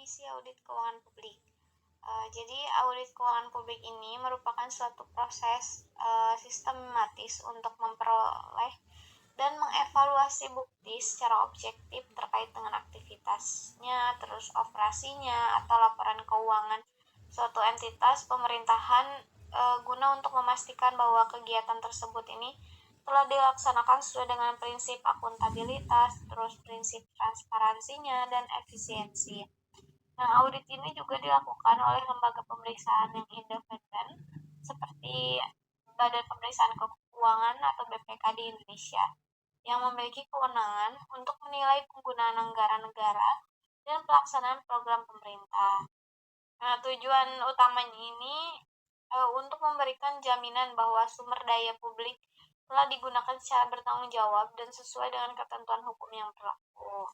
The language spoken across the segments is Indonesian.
Definisi audit keuangan publik. Jadi audit keuangan publik ini merupakan suatu proses sistematis untuk memperoleh dan mengevaluasi bukti secara objektif terkait dengan aktivitasnya, terus operasinya atau laporan keuangan suatu entitas pemerintahan guna untuk memastikan bahwa kegiatan tersebut ini telah dilaksanakan sesuai dengan prinsip akuntabilitas, terus prinsip transparansinya dan efisiensi. Nah, audit ini juga dilakukan oleh lembaga pemeriksaan yang independen seperti Badan Pemeriksaan Keuangan atau BPK di Indonesia yang memiliki kewenangan untuk menilai penggunaan anggaran negara dan pelaksanaan program pemerintah. Nah, tujuan utamanya ini untuk memberikan jaminan bahwa sumber daya publik telah digunakan secara bertanggung jawab dan sesuai dengan ketentuan hukum yang berlaku.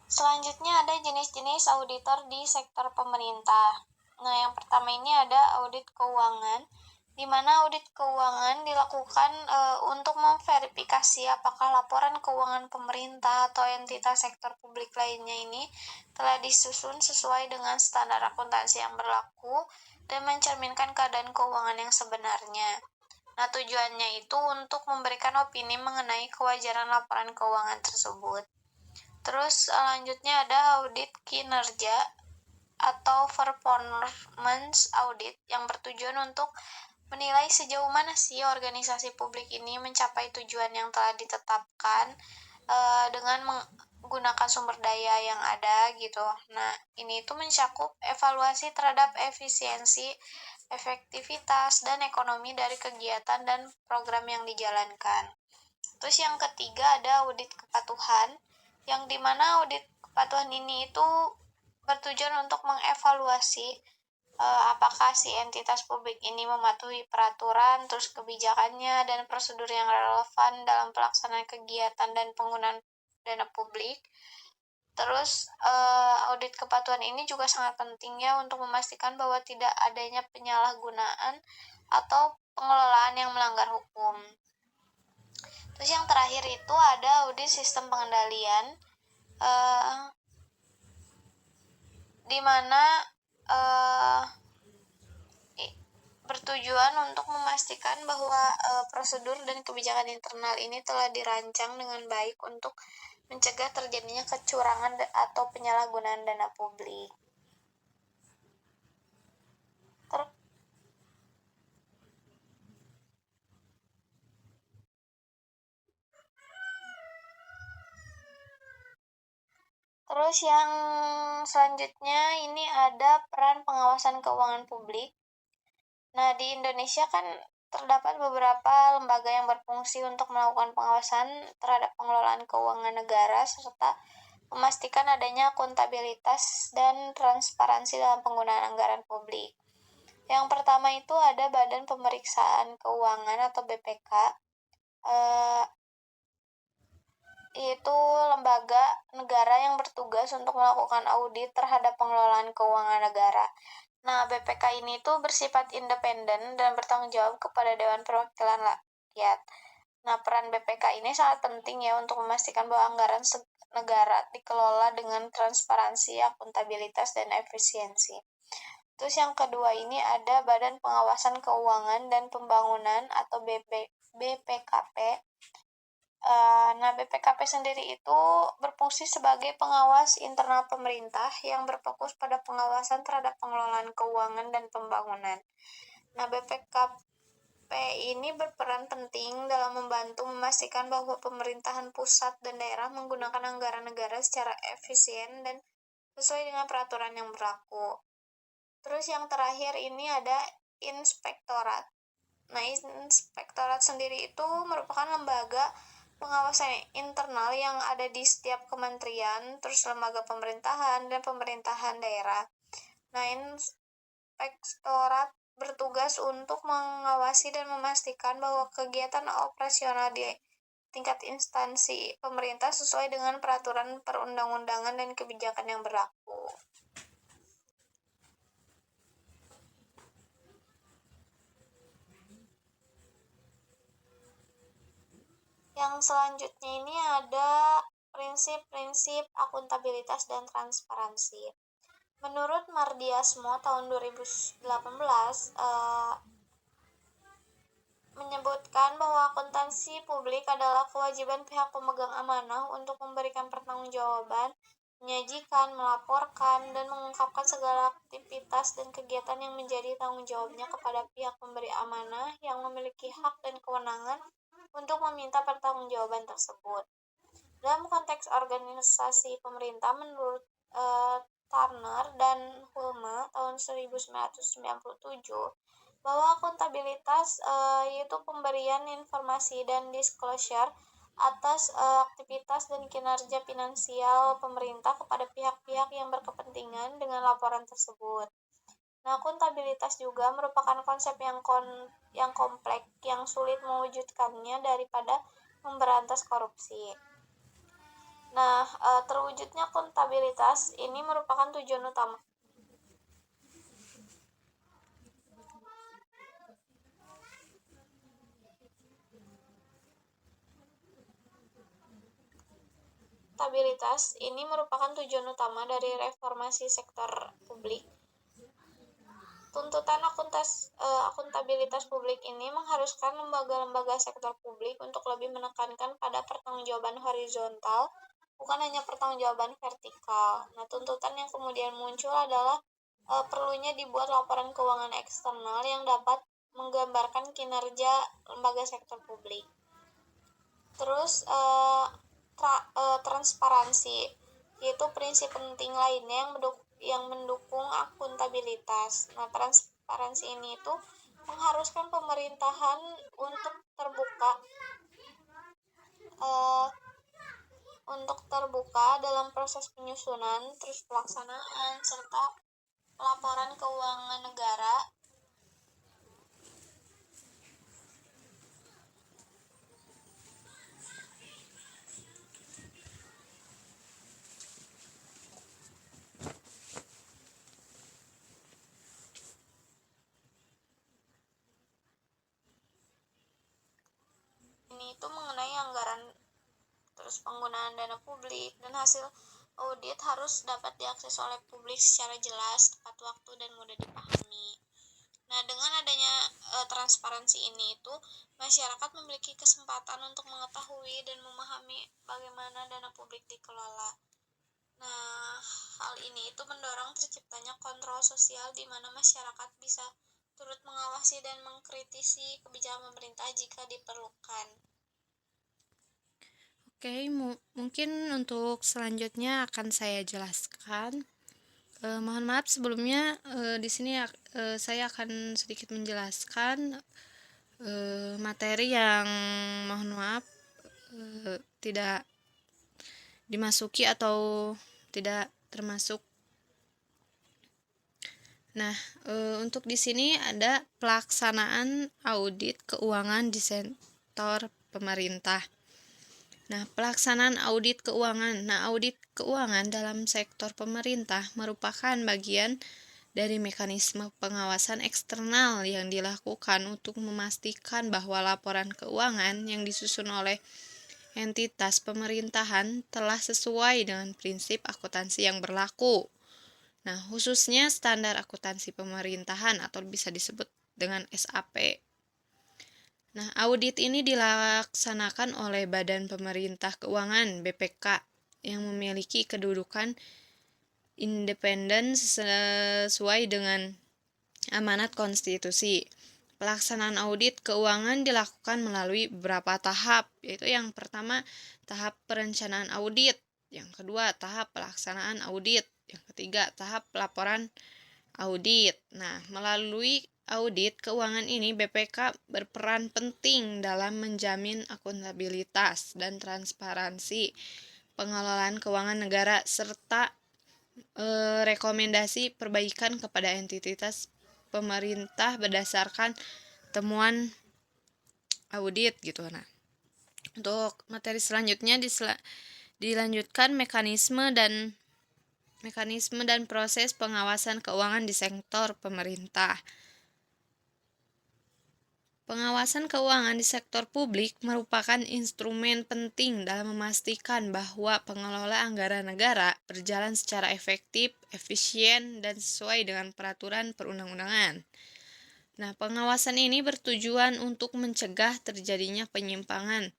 Selanjutnya ada jenis-jenis auditor di sektor pemerintah. Nah, yang pertama ini ada audit keuangan, di mana audit keuangan dilakukan untuk memverifikasi apakah laporan keuangan pemerintah atau entitas sektor publik lainnya ini telah disusun sesuai dengan standar akuntansi yang berlaku dan mencerminkan keadaan keuangan yang sebenarnya. Nah, tujuannya itu untuk memberikan opini mengenai kewajaran laporan keuangan tersebut. Terus selanjutnya ada audit kinerja atau performance audit yang bertujuan untuk menilai sejauh mana sih organisasi publik ini mencapai tujuan yang telah ditetapkan dengan menggunakan sumber daya yang ada gitu. Nah, ini itu mencakup evaluasi terhadap efisiensi, efektivitas, dan ekonomi dari kegiatan dan program yang dijalankan. Terus yang ketiga ada audit kepatuhan, yang dimana audit kepatuhan ini itu bertujuan untuk mengevaluasi apakah si entitas publik ini mematuhi peraturan, terus kebijakannya, dan prosedur yang relevan dalam pelaksanaan kegiatan dan penggunaan dana publik. Terus audit kepatuhan ini juga sangat penting ya untuk memastikan bahwa tidak adanya penyalahgunaan atau pengelolaan yang melanggar hukum. Terus yang terakhir itu ada audit sistem pengendalian, di mana bertujuan untuk memastikan bahwa prosedur dan kebijakan internal ini telah dirancang dengan baik untuk mencegah terjadinya kecurangan atau penyalahgunaan dana publik. Terus yang selanjutnya ini ada peran pengawasan keuangan publik. Nah, di Indonesia kan terdapat beberapa lembaga yang berfungsi untuk melakukan pengawasan terhadap pengelolaan keuangan negara serta memastikan adanya akuntabilitas dan transparansi dalam penggunaan anggaran publik. Yang pertama itu ada Badan Pemeriksaan Keuangan atau BPK. Yaitu lembaga negara yang bertugas untuk melakukan audit terhadap pengelolaan keuangan negara. Nah, BPK ini tuh bersifat independen dan bertanggung jawab kepada Dewan Perwakilan Rakyat. Nah, peran BPK ini sangat penting ya untuk memastikan bahwa anggaran negara dikelola dengan transparansi, akuntabilitas, dan efisiensi. Terus yang kedua ini ada Badan Pengawasan Keuangan dan Pembangunan atau BPKP. Nah, BPKP sendiri itu berfungsi sebagai pengawas internal pemerintah yang berfokus pada pengawasan terhadap pengelolaan keuangan dan pembangunan. Nah, BPKP ini berperan penting dalam membantu memastikan bahwa pemerintahan pusat dan daerah menggunakan anggaran negara secara efisien dan sesuai dengan peraturan yang berlaku. Terus yang terakhir ini ada inspektorat. Nah, inspektorat sendiri itu merupakan lembaga pengawasan internal yang ada di setiap kementerian, terus lembaga pemerintahan, dan pemerintahan daerah. Nah, inspektorat bertugas untuk mengawasi dan memastikan bahwa kegiatan operasional di tingkat instansi pemerintah sesuai dengan peraturan perundang-undangan dan kebijakan yang berlaku. Yang selanjutnya ini ada prinsip-prinsip akuntabilitas dan transparansi. Menurut Mardiasmo tahun 2018 menyebutkan bahwa akuntansi publik adalah kewajiban pihak pemegang amanah untuk memberikan pertanggungjawaban, menyajikan, melaporkan, dan mengungkapkan segala aktivitas dan kegiatan yang menjadi tanggung jawabnya kepada pihak pemberi amanah yang memiliki hak dan kewenangan untuk meminta pertanggungjawaban tersebut. Dalam konteks organisasi pemerintah, menurut Turner dan Hulme tahun 1997, bahwa akuntabilitas yaitu pemberian informasi dan disclosure atas aktivitas dan kinerja finansial pemerintah kepada pihak-pihak yang berkepentingan dengan laporan tersebut. Nah, akuntabilitas juga merupakan konsep yang kompleks yang sulit mewujudkannya daripada memberantas korupsi. Nah, terwujudnya akuntabilitas ini merupakan tujuan utama dari reformasi sektor publik. Tuntutan akuntabilitas publik ini mengharuskan lembaga-lembaga sektor publik untuk lebih menekankan pada pertanggungjawaban horizontal, bukan hanya pertanggungjawaban vertikal. Nah, tuntutan yang kemudian muncul adalah perlunya dibuat laporan keuangan eksternal yang dapat menggambarkan kinerja lembaga sektor publik. Terus transparansi, yaitu prinsip penting lainnya yang mendukung akuntabilitas. Nah, transparansi ini itu mengharuskan pemerintahan untuk terbuka dalam proses penyusunan, terus pelaksanaan, serta laporan keuangan negara. Ini itu mengenai anggaran, terus penggunaan dana publik, dan hasil audit harus dapat diakses oleh publik secara jelas, tepat waktu, dan mudah dipahami. Nah, dengan adanya transparansi ini itu masyarakat memiliki kesempatan untuk mengetahui dan memahami bagaimana dana publik dikelola. Nah, hal ini itu mendorong terciptanya kontrol sosial di mana masyarakat bisa turut mengawasi dan mengkritisi kebijakan pemerintah jika diperlukan. Oke, mungkin untuk selanjutnya akan saya jelaskan. Mohon maaf sebelumnya, di sini saya akan sedikit menjelaskan materi yang mohon maaf tidak dimasuki atau tidak termasuk. Nah, untuk di sini ada pelaksanaan audit keuangan di sektor pemerintah. Nah, pelaksanaan audit keuangan. Nah, audit keuangan dalam sektor pemerintah merupakan bagian dari mekanisme pengawasan eksternal yang dilakukan untuk memastikan bahwa laporan keuangan yang disusun oleh entitas pemerintahan telah sesuai dengan prinsip akuntansi yang berlaku. Nah, khususnya standar akuntansi pemerintahan atau bisa disebut dengan SAP. Nah, audit ini dilaksanakan oleh Badan Pemerintah Keuangan (BPK) yang memiliki kedudukan independen sesuai dengan amanat konstitusi. Pelaksanaan audit keuangan dilakukan melalui beberapa tahap, yaitu yang pertama tahap perencanaan audit, yang kedua tahap pelaksanaan audit, yang ketiga tahap laporan audit. Nah, melalui audit keuangan ini BPK berperan penting dalam menjamin akuntabilitas dan transparansi pengelolaan keuangan negara serta rekomendasi perbaikan kepada entitas pemerintah berdasarkan temuan audit gitu. Nah, untuk materi selanjutnya dilanjutkan mekanisme dan proses pengawasan keuangan di sektor pemerintah. Pengawasan keuangan di sektor publik merupakan instrumen penting dalam memastikan bahwa pengelola anggaran negara berjalan secara efektif, efisien, dan sesuai dengan peraturan perundang-undangan. Nah, pengawasan ini bertujuan untuk mencegah terjadinya penyimpangan,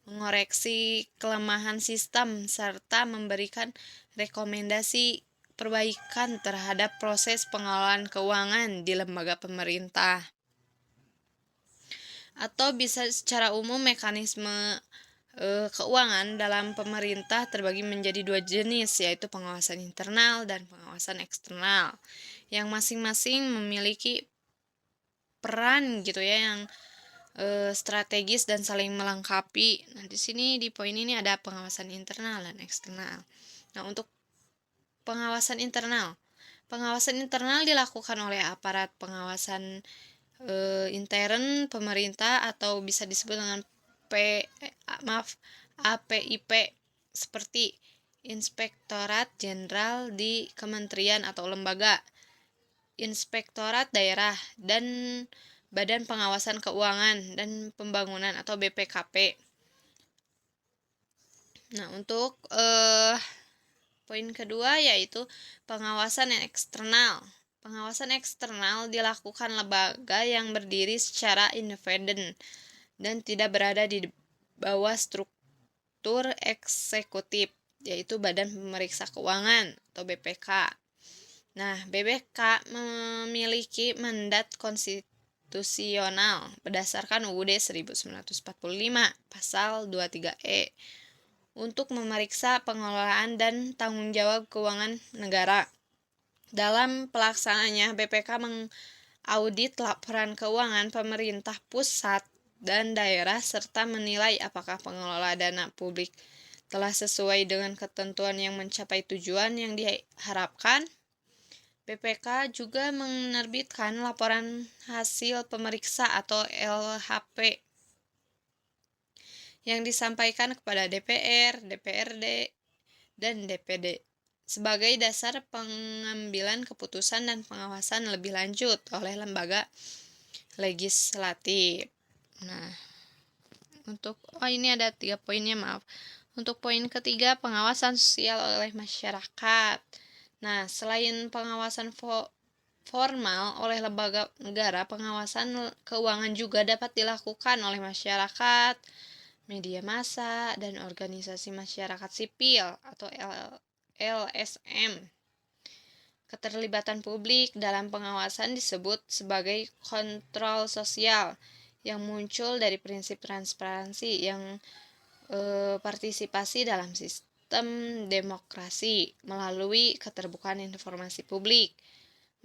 mengoreksi kelemahan sistem, serta memberikan rekomendasi perbaikan terhadap proses pengelolaan keuangan di lembaga pemerintah. Atau bisa secara umum mekanisme keuangan dalam pemerintah terbagi menjadi dua jenis, yaitu pengawasan internal dan pengawasan eksternal, yang masing-masing memiliki peran gitu ya yang strategis dan saling melengkapi. Nah, di sini di poin ini ada pengawasan internal dan eksternal. Nah, untuk pengawasan internal dilakukan oleh aparat pengawasan intern pemerintah atau bisa disebut dengan APIP, seperti Inspektorat Jenderal di Kementerian atau lembaga, Inspektorat Daerah, dan Badan Pengawasan Keuangan dan Pembangunan atau BPKP. Nah, untuk poin kedua yaitu pengawasan yang eksternal. Pengawasan eksternal dilakukan lembaga yang berdiri secara independen dan tidak berada di bawah struktur eksekutif, yaitu Badan Pemeriksa Keuangan atau BPK. Nah, BPK memiliki mandat konstitusional berdasarkan UUD 1945 pasal 23E untuk memeriksa pengelolaan dan tanggung jawab keuangan negara. Dalam pelaksanaannya, BPK mengaudit laporan keuangan pemerintah pusat dan daerah serta menilai apakah pengelola dana publik telah sesuai dengan ketentuan yang mencapai tujuan yang diharapkan. BPK juga menerbitkan laporan hasil pemeriksa atau LHP yang disampaikan kepada DPR, DPRD, dan DPD sebagai dasar pengambilan keputusan dan pengawasan lebih lanjut oleh lembaga legislatif. Nah, ini ada 3 poinnya, maaf. Untuk poin ketiga, pengawasan sosial oleh masyarakat. Nah, selain pengawasan formal oleh lembaga negara, pengawasan keuangan juga dapat dilakukan oleh masyarakat, media massa, dan organisasi masyarakat sipil atau LSM. Keterlibatan publik dalam pengawasan disebut sebagai kontrol sosial yang muncul dari prinsip transparansi yang partisipasi dalam sistem demokrasi melalui keterbukaan informasi publik.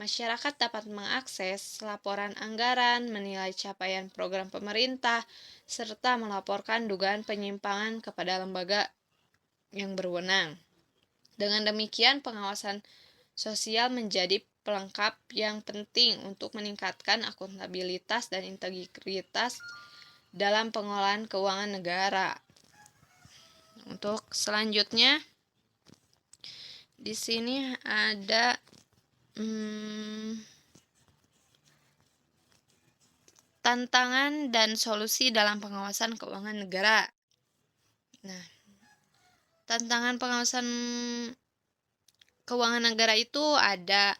Masyarakat dapat mengakses laporan anggaran, menilai capaian program pemerintah, serta melaporkan dugaan penyimpangan kepada lembaga yang berwenang. Dengan demikian, pengawasan sosial menjadi pelengkap yang penting untuk meningkatkan akuntabilitas dan integritas dalam pengelolaan keuangan negara. Untuk selanjutnya, di sini ada tantangan dan solusi dalam pengawasan keuangan negara. Nah, tantangan pengawasan keuangan negara itu ada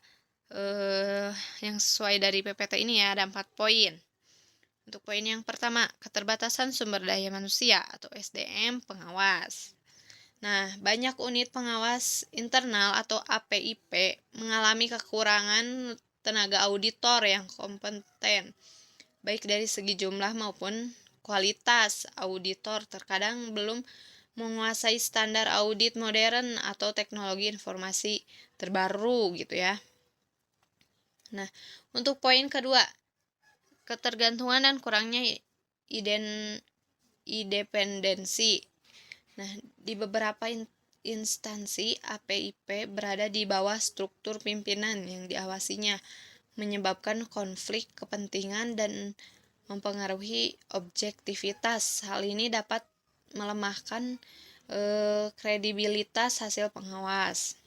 yang sesuai dari PPT ini ya, ada 4 poin. Untuk poin yang pertama, keterbatasan sumber daya manusia atau SDM pengawas. Nah, banyak unit pengawas internal atau APIP mengalami kekurangan tenaga auditor yang kompeten, baik dari segi jumlah maupun kualitas. Auditor terkadang belum menguasai standar audit modern atau teknologi informasi terbaru gitu ya. Nah, untuk poin kedua, ketergantungan dan kurangnya independensi. Nah, di beberapa instansi APIP berada di bawah struktur pimpinan yang diawasinya, menyebabkan konflik kepentingan dan mempengaruhi objektivitas. Hal ini dapat melemahkan kredibilitas hasil pengawas.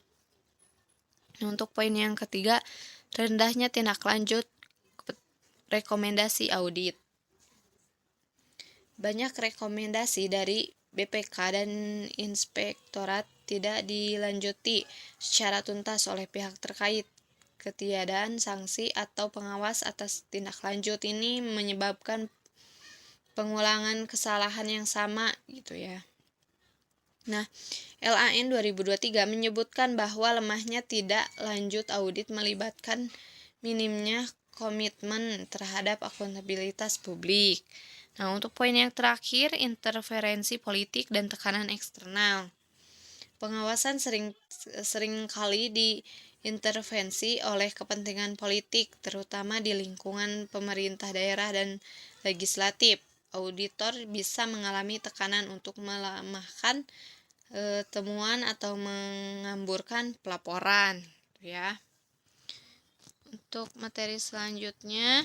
Nah, untuk poin yang ketiga, rendahnya tindak lanjut rekomendasi audit. banyak rekomendasi dari BPK dan Inspektorat tidak dilanjuti secara tuntas oleh pihak terkait. Ketiadaan sanksi atau pengawas atas tindak lanjut ini menyebabkan pengulangan kesalahan yang sama gitu ya. Nah, LAN 2023 menyebutkan bahwa lemahnya tidak lanjut audit melibatkan minimnya komitmen terhadap akuntabilitas publik. Nah, untuk poin yang terakhir, interferensi politik dan tekanan eksternal. Pengawasan sering kali diintervensi oleh kepentingan politik, terutama di lingkungan pemerintah daerah dan legislatif. Auditor bisa mengalami tekanan untuk melemahkan temuan atau mengamburkan pelaporan, ya. Untuk materi selanjutnya,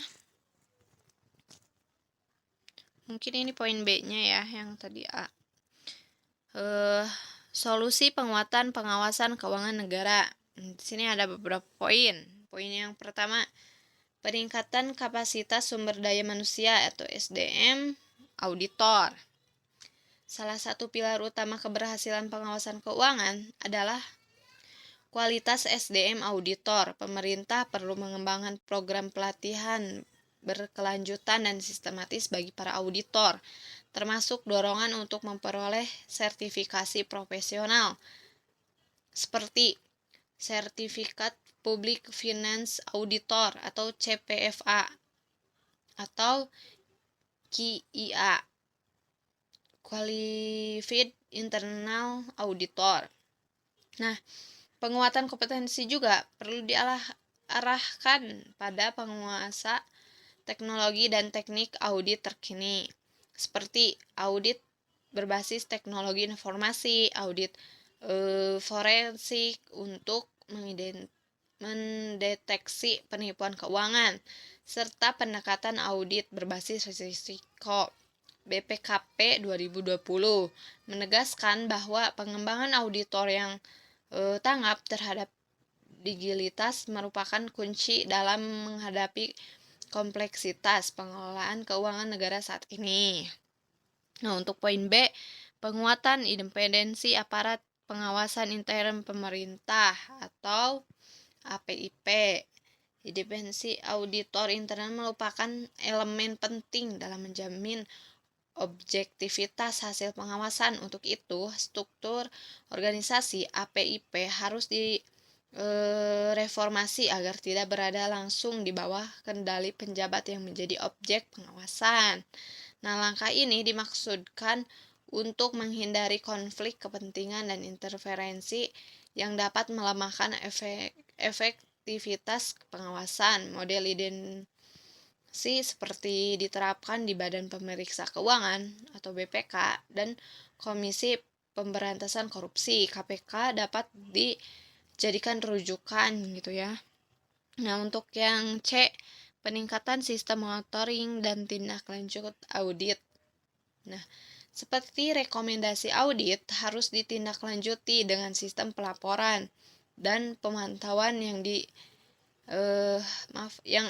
mungkin ini poin B-nya ya, yang tadi A. Solusi penguatan pengawasan keuangan negara. Di sini ada beberapa poin. Poin yang pertama, peningkatan kapasitas sumber daya manusia atau SDM auditor. Salah satu pilar utama keberhasilan pengawasan keuangan adalah kualitas SDM auditor. Pemerintah perlu mengembangkan program pelatihan berkelanjutan dan sistematis bagi para auditor, termasuk dorongan untuk memperoleh sertifikasi profesional seperti Sertifikat Public Finance Auditor atau CPFA atau KIA, Qualified Internal Auditor. Nah, penguatan kompetensi juga perlu diarahkan pada penguasa teknologi dan teknik audit terkini, seperti audit berbasis teknologi informasi, audit forensik untuk mendeteksi penipuan keuangan, serta pendekatan audit berbasis risiko. BPKP 2020 menegaskan bahwa pengembangan auditor yang tanggap terhadap digitalitas merupakan kunci dalam menghadapi kompleksitas pengelolaan keuangan negara saat ini. Nah, untuk poin B, penguatan independensi aparat pengawasan intern pemerintah atau APIP. Independensi auditor internal merupakan elemen penting dalam menjamin objektivitas hasil pengawasan. Untuk itu, struktur organisasi APIP harus direformasi agar tidak berada langsung di bawah kendali penjabat yang menjadi objek pengawasan. Nah, langkah ini dimaksudkan untuk menghindari konflik kepentingan dan interferensi yang dapat melemahkan efektivitas pengawasan. Model seperti diterapkan di Badan Pemeriksa Keuangan atau BPK dan Komisi Pemberantasan Korupsi KPK dapat dijadikan rujukan gitu ya. Nah, untuk yang C, peningkatan sistem monitoring dan tindak lanjut audit. Nah, seperti rekomendasi audit harus ditindaklanjuti dengan sistem pelaporan dan pemantauan yang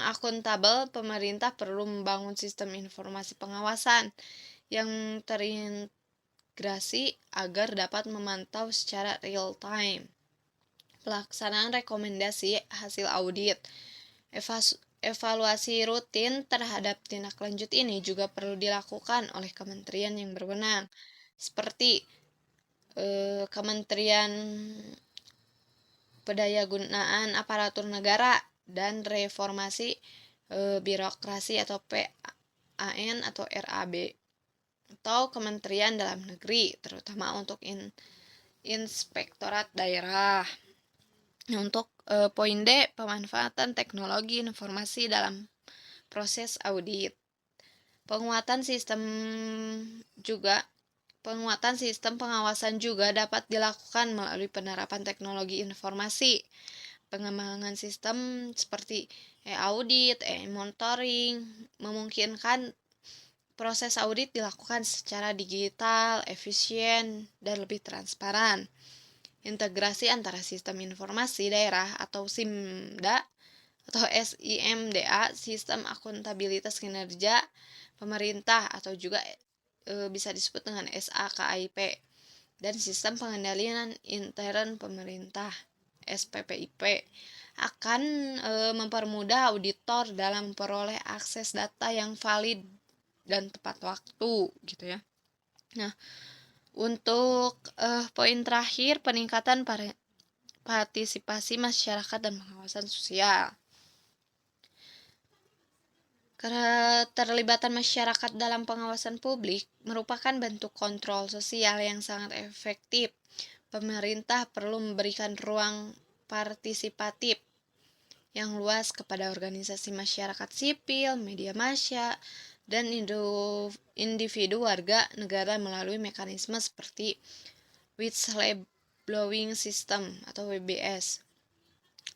akuntabel. Pemerintah perlu membangun sistem informasi pengawasan yang terintegrasi agar dapat memantau secara real time pelaksanaan rekomendasi hasil audit. Evaluasi rutin terhadap tindak lanjut ini juga perlu dilakukan oleh kementerian yang berwenang, seperti Kementerian Pendayagunaan Aparatur Negara dan Reformasi Birokrasi atau PAN atau RAB, atau Kementerian Dalam Negeri, terutama untuk Inspektorat Daerah. Nah, untuk poin D, pemanfaatan teknologi informasi dalam proses audit. Penguatan sistem pengawasan juga dapat dilakukan melalui penerapan teknologi informasi. Pengembangan sistem seperti e-audit, e-monitoring memungkinkan proses audit dilakukan secara digital, efisien, dan lebih transparan. Integrasi antara sistem informasi daerah atau SIMDA atau SIMDA, sistem akuntabilitas kinerja pemerintah, atau juga bisa disebut dengan SAKIP, dan Sistem Pengendalian Intern Pemerintah SPPIP akan mempermudah auditor dalam memperoleh akses data yang valid dan tepat waktu gitu ya. Nah, untuk poin terakhir, peningkatan partisipasi masyarakat dan pengawasan sosial. Keterlibatan masyarakat dalam pengawasan publik merupakan bentuk kontrol sosial yang sangat efektif. Pemerintah perlu memberikan ruang partisipatif yang luas kepada organisasi masyarakat sipil, media massa, dan individu warga negara melalui mekanisme seperti whistleblowing system atau WBS.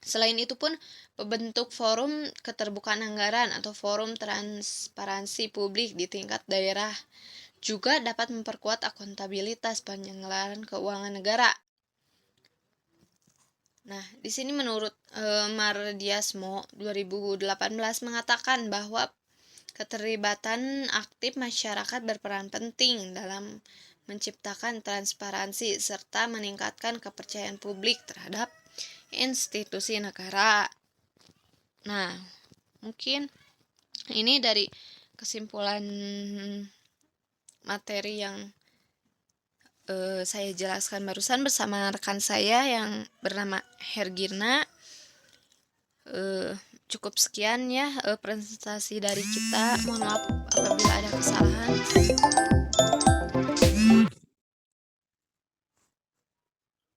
Selain itu pun, membentuk forum keterbukaan anggaran atau forum transparansi publik di tingkat daerah juga dapat memperkuat akuntabilitas penyelenggaraan keuangan negara. Nah, di sini menurut Mardiasmo 2018 mengatakan bahwa keterlibatan aktif masyarakat berperan penting dalam menciptakan transparansi serta meningkatkan kepercayaan publik terhadap institusi negara. Nah, mungkin ini dari kesimpulan materi yang saya jelaskan barusan bersama rekan saya yang bernama Hergirna. Cukup sekian ya presentasi dari kita. Mohon maaf apabila ada kesalahan.